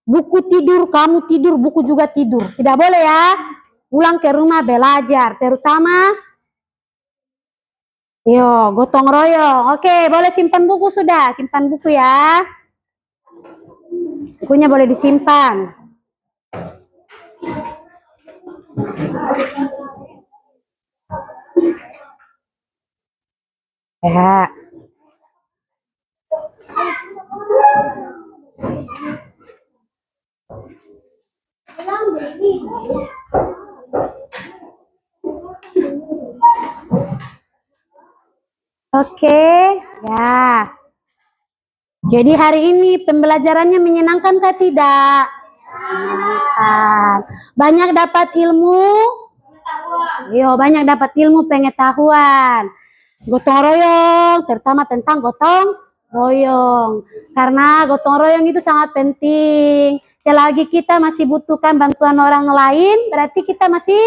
A: buku tidur, kamu tidur, buku juga tidur. Tidak boleh ya. Pulang ke rumah belajar, terutama gotong royong. Oke, boleh simpan buku sudah. Simpan buku ya. Bukunya boleh disimpan. Ya. Oke, ya. Jadi hari ini pembelajarannya menyenangkan kah tidak? Menyenangkan. Banyak dapat ilmu? Yo, banyak dapat ilmu pengetahuan. Gotong royong, terutama tentang gotong royong. Karena gotong royong itu sangat penting. Selagi kita masih butuhkan bantuan orang lain, berarti kita masih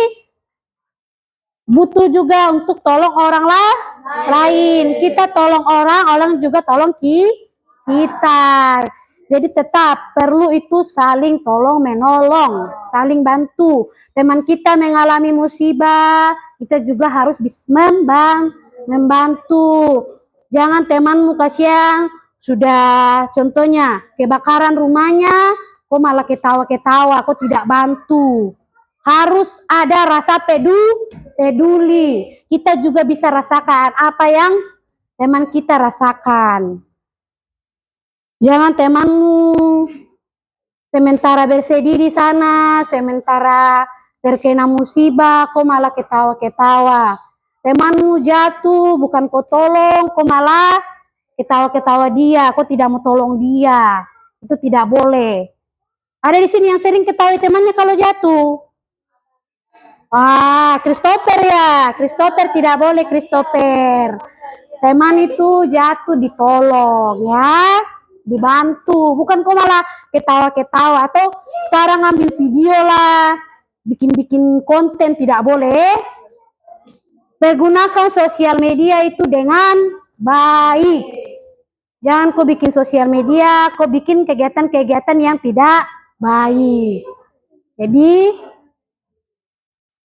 A: butuh juga untuk tolong orang lain. Kita tolong orang juga tolong kita. Jadi tetap perlu itu saling tolong menolong, saling bantu. Teman kita mengalami musibah, kita juga harus bisa membantu. Jangan temanmu kasihan sudah contohnya kebakaran rumahnya, kok malah ketawa-ketawa, kok tidak bantu. Harus ada rasa peduli. Kita juga bisa rasakan apa yang teman kita rasakan. Jangan temanmu sementara bersedih di sana, sementara terkena musibah, kok malah ketawa-ketawa. Temanmu jatuh, bukan kau tolong, kok malah ketawa-ketawa dia, kok tidak mau tolong dia. Itu tidak boleh. Ada di sini yang sering ketawa temannya kalau jatuh. Christopher ya. Christopher tidak boleh, Christopher. Teman itu jatuh ditolong ya, dibantu. Bukan kok malah ketawa-ketawa atau sekarang ambil video lah, bikin-bikin konten, tidak boleh. Pergunakan sosial media itu dengan baik. Jangan kau bikin sosial media, kau bikin kegiatan-kegiatan yang tidak baik. Jadi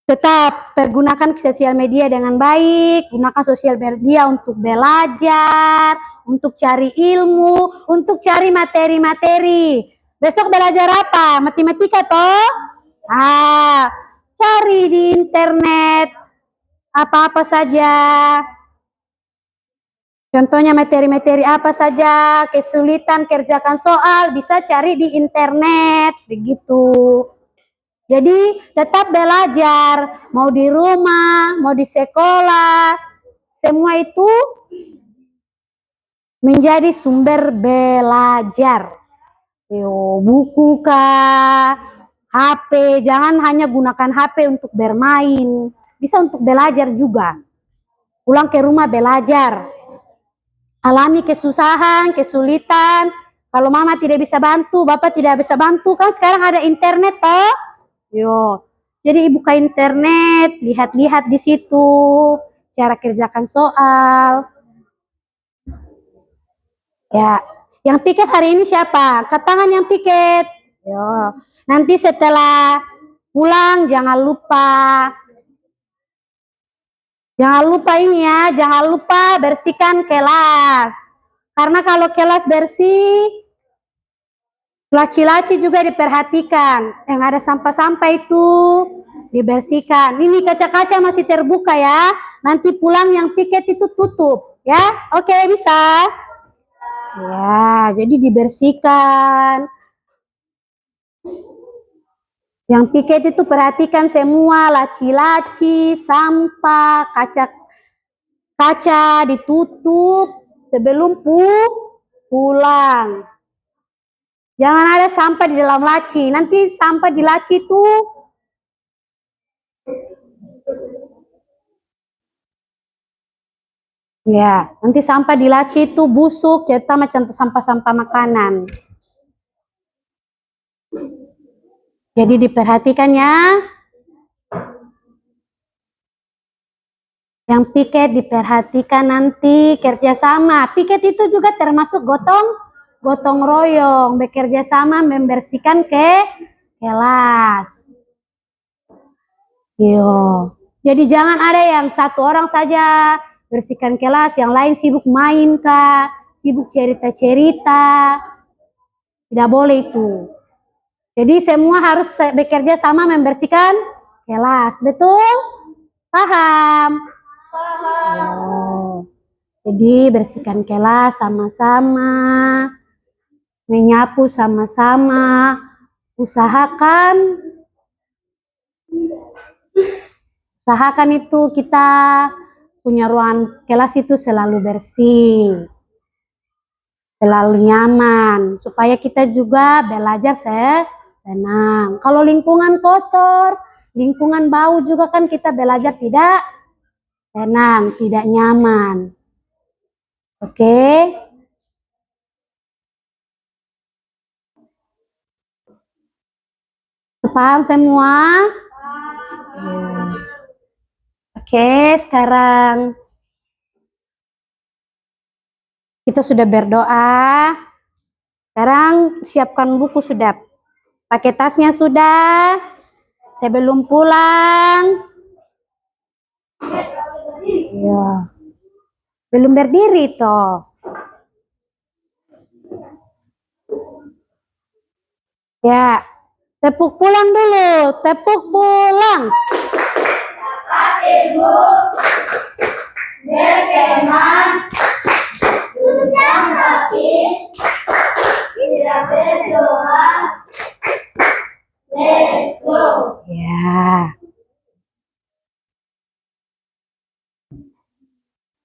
A: tetap pergunakan sosial media dengan baik, gunakan sosial media untuk belajar, untuk cari ilmu, untuk cari materi-materi. Besok belajar apa? Matematika toh? Cari di internet apa-apa saja. Contohnya materi-materi apa saja, kesulitan kerjakan soal, bisa cari di internet, begitu. Jadi tetap belajar, mau di rumah, mau di sekolah, semua itu menjadi sumber belajar. Buku kah, HP, jangan hanya gunakan HP untuk bermain, bisa untuk belajar juga. Pulang ke rumah belajar, alami kesusahan, kesulitan. Kalau mama tidak bisa bantu, bapak tidak bisa bantu, kan sekarang ada internet toh. Jadi buka internet, lihat-lihat di situ cara kerjakan soal. Ya, yang piket hari ini siapa? Angkat tangan yang piket. Nanti setelah pulang jangan lupa ini ya, jangan lupa bersihkan kelas. Karena kalau kelas bersih, Laci-laci juga diperhatikan. Yang ada sampah-sampah itu dibersihkan. Ini kaca-kaca masih terbuka ya. Nanti pulang yang piket itu tutup. Ya, oke bisa. Ya, jadi dibersihkan. Yang piket itu perhatikan semua laci-laci, sampah, kaca ditutup sebelum pulang. Jangan ada sampah di dalam laci. Nanti sampah di laci itu ya, nanti sampah di laci itu busuk, terutama sampah-sampah makanan. Jadi diperhatikan ya. Yang piket diperhatikan nanti kerjasama. Piket itu juga termasuk gotong royong, bekerja sama membersihkan kelas. Yo. Jadi jangan ada yang satu orang saja bersihkan kelas, yang lain sibuk main kah, sibuk cerita-cerita. Tidak boleh itu. Jadi semua harus bekerja sama membersihkan kelas. Betul? Paham? Oh. Jadi bersihkan kelas sama-sama, menyapu sama-sama, usahakan itu kita punya ruangan kelas itu selalu bersih, selalu nyaman, supaya kita juga belajar senang. Kalau lingkungan kotor, lingkungan bau juga kan kita belajar tidak senang, tidak nyaman. Oke? Paham semua? Oke, sekarang kita sudah berdoa. Sekarang siapkan buku sudah. Pakai tasnya sudah. Sebelum pulang. Ya. Belum berdiri toh. Ya. Tepuk pulang dulu. Tepuk pulang.
C: Dapat ilmu, berkemas, duduk yang rapi, tidak berdoa. Let's go.
A: Ya.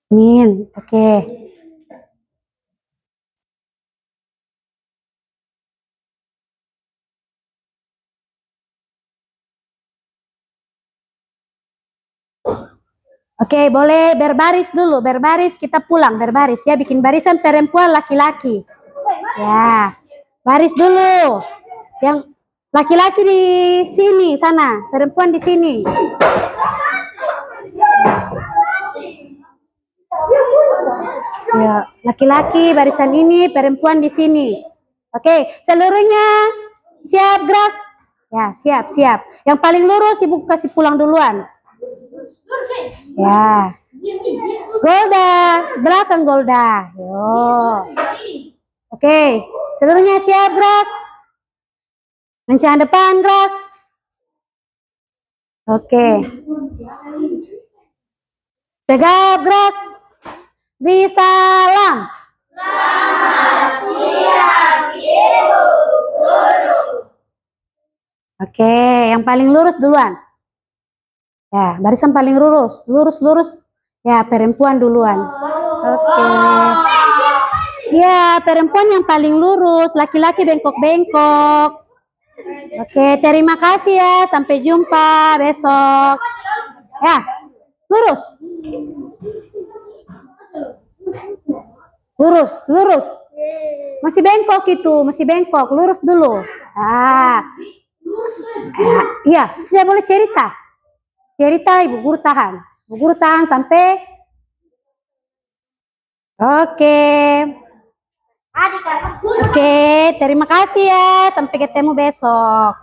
A: Min, oke. Oke, boleh berbaris dulu, berbaris kita pulang, berbaris ya, bikin barisan perempuan laki-laki. Ya, baris dulu. Yang laki-laki di sini, sana, perempuan di sini. Ya, laki-laki barisan ini, perempuan di sini. Oke, seluruhnya siap gerak. Ya, siap. Yang paling lurus ibu kasih pulang duluan. Ya. Golda, belakang Golda. Yo. Oke, seluruhnya siap gerak. Lencang depan gerak. Oke. Tegap gerak. Beri salam.
C: Selamat siang, Ibu Guru.
A: Oke, yang paling lurus duluan. Ya, barisan paling lurus. Lurus. Ya, perempuan duluan. Oke. Ya, perempuan yang paling lurus, laki-laki bengkok-bengkok. Oke, terima kasih ya. Sampai jumpa besok. Ya, lurus. Lurus. Masih bengkok itu, masih bengkok. Lurus dulu. Iya, tidak boleh cerita. Cerita Ibu Guru tahan. Ibu Guru tahan sampai. Oke. Oke, terima kasih ya. Sampai ketemu besok.